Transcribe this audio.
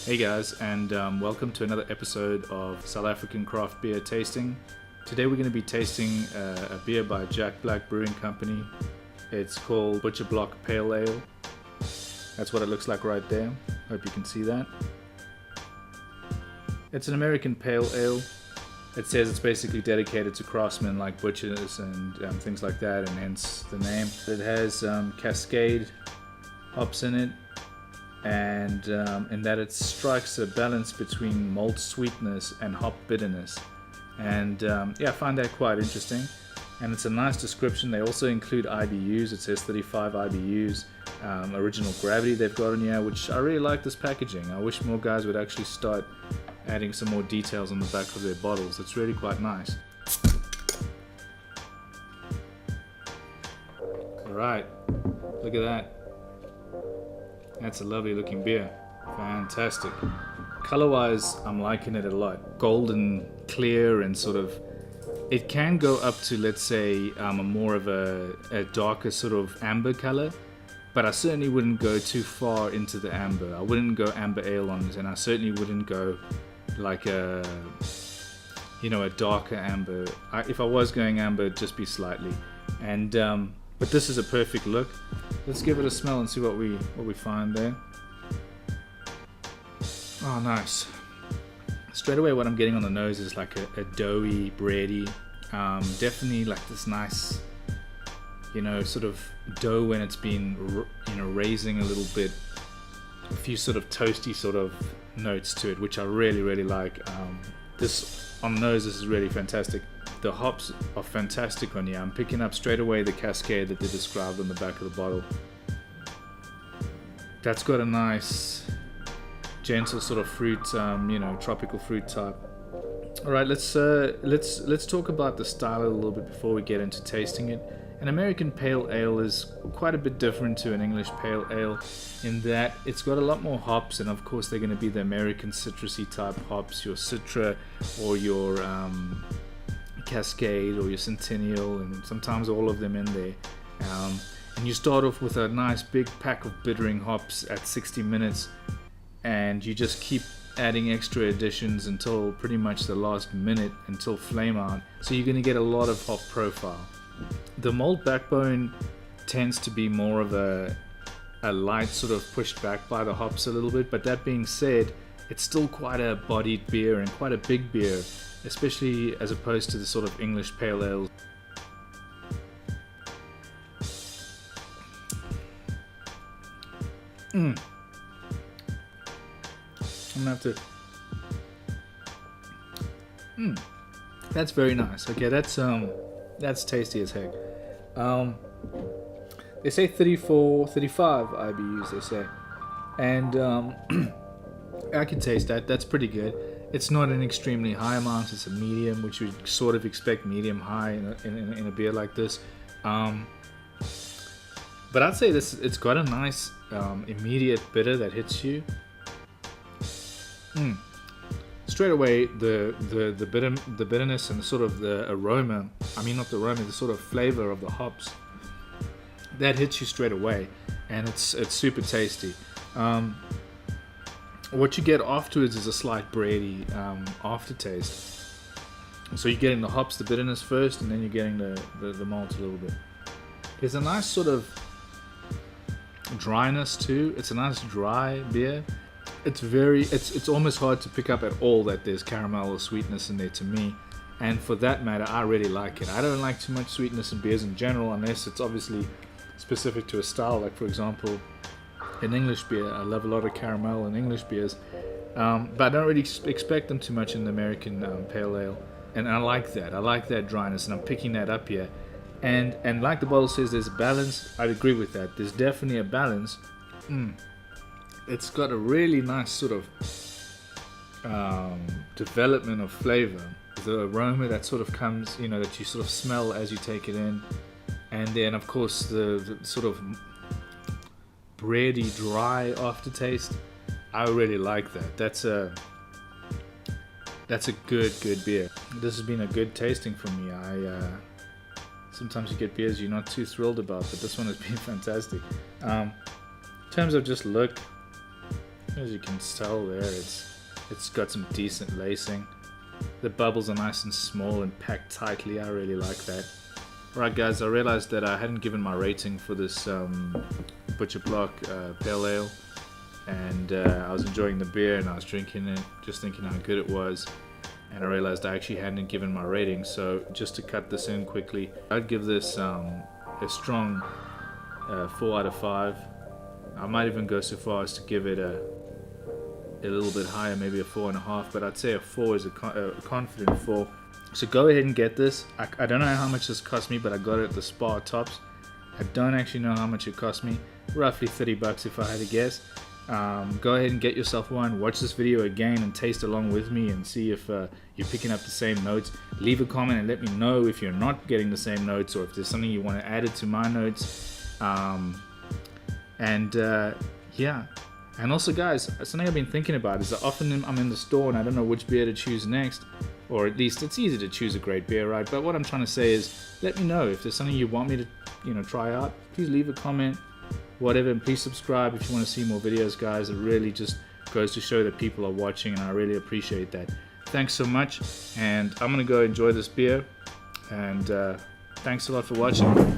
Hey guys, and welcome to another episode of South African Craft Beer Tasting. Today we're going to be tasting a beer by Jack Black Brewing Company. It's called Butcher Block Pale Ale. That's what it looks like right there. Hope you can see that. It's an American pale ale. It says it's basically dedicated to craftsmen like butchers and things like that, and hence the name. It has Cascade hops in it, and in that it strikes a balance between malt sweetness and hop bitterness, and I find that quite interesting. And it's a nice description. They also include IBUs. It says 35 IBUs, original gravity they've got in here, which I really like this packaging. I wish more guys would actually start adding some more details on the back of their bottles. It's really quite nice. Alright, look at that. That's a lovely looking beer. Fantastic. Color wise, I'm liking it a lot. Golden clear, and sort of, it can go up to, let's say, a more of a darker sort of amber color, but I certainly wouldn't go too far into the amber. I wouldn't go amber ale on it, and I certainly wouldn't go like a darker amber. If I was going amber, it'd just be slightly. And but this is a perfect look. Let's give it a smell and see what we find there. Oh, nice. Straight away what I'm getting on the nose is like a doughy, bready, definitely like this nice, sort of dough when it's been, raising a little bit. A few sort of toasty sort of notes to it, which I really, really like. This on the nose, this is really fantastic. The hops are fantastic on here. I'm picking up straight away the Cascade that they described on the back of the bottle. That's got a nice, gentle sort of fruit, tropical fruit type. All right, let's talk about the style a little bit before we get into tasting it. An American pale ale is quite a bit different to an English pale ale in that it's got a lot more hops, and of course they're going to be the American citrusy type hops, your Citra or your Cascade or your Centennial, and sometimes all of them in there. And you start off with a nice big pack of bittering hops at 60 minutes, and you just keep adding extra additions until pretty much the last minute, until flame out. So you're going to get a lot of hop profile. The malt backbone tends to be more of a light, sort of pushed back by the hops a little bit, but that being said, it's still quite a bodied beer and quite a big beer, especially as opposed to the sort of English pale ales. I'm gonna have to. That's very nice. Okay, that's tasty as heck. They say 34, 35 IBUs, they say. And I can taste that. That's pretty good. It's not an extremely high amount. It's a medium, which you sort of expect medium high in a beer like this. But I'd say it's got a nice immediate bitter that hits you. Straight away, the bitterness and sort of the aroma. I mean, not the aroma, the sort of flavor of the hops that hits you straight away, and it's super tasty. What you get afterwards is a slight bready aftertaste. So you're getting the hops, the bitterness first, and then you're getting the malt a little bit. There's a nice sort of dryness too. It's a nice dry beer. It's almost hard to pick up at all that there's caramel or sweetness in there to me. And for that matter, I really like it. I don't like too much sweetness in beers in general, unless it's obviously specific to a style. Like, for example, in English beer, I love a lot of caramel in English beers, but I don't really expect them too much in the American pale ale. And I like that. I like that dryness, and I'm picking that up here. And like the bottle says, there's a balance. I'd agree with that. There's definitely a balance. It's got a really nice sort of development of flavor. The aroma that sort of comes, that you sort of smell as you take it in. And then, of course, the sort of bready, dry aftertaste. I really like that. That's a good beer. This has been a good tasting for me. Sometimes you get beers you're not too thrilled about, but this one has been fantastic. In terms of just look, As you can tell there, it's got some decent lacing. The bubbles are nice and small and packed tightly. I really like that. Alright guys, I realized that I hadn't given my rating for this Butcher Block Pale Ale, and I was enjoying the beer and I was drinking it, just thinking how good it was, and I realized I actually hadn't given my rating. So just to cut this in quickly, I'd give this a strong 4 out of 5. I might even go so far as to give it a little bit higher, maybe a 4.5, but I'd say a 4 is a confident 4. So go ahead and get this. I don't know how much this cost me, but I got it at the Spa Tops. I don't actually know how much it cost me. Roughly 30 bucks if I had to guess. Go ahead and get yourself one. Watch this video again and taste along with me and see if you're picking up the same notes. Leave a comment and let me know if you're not getting the same notes, or if there's something you want to add to my notes. Yeah. And also guys, something I've been thinking about is that often I'm in the store and I don't know which beer to choose next, or at least it's easy to choose a great beer, right? But what I'm trying to say is, let me know if there's something you want me to try out. Please leave a comment, whatever, and please subscribe if you want to see more videos, guys. It really just goes to show that people are watching, and I really appreciate that. Thanks so much, and I'm gonna go enjoy this beer, and thanks a lot for watching.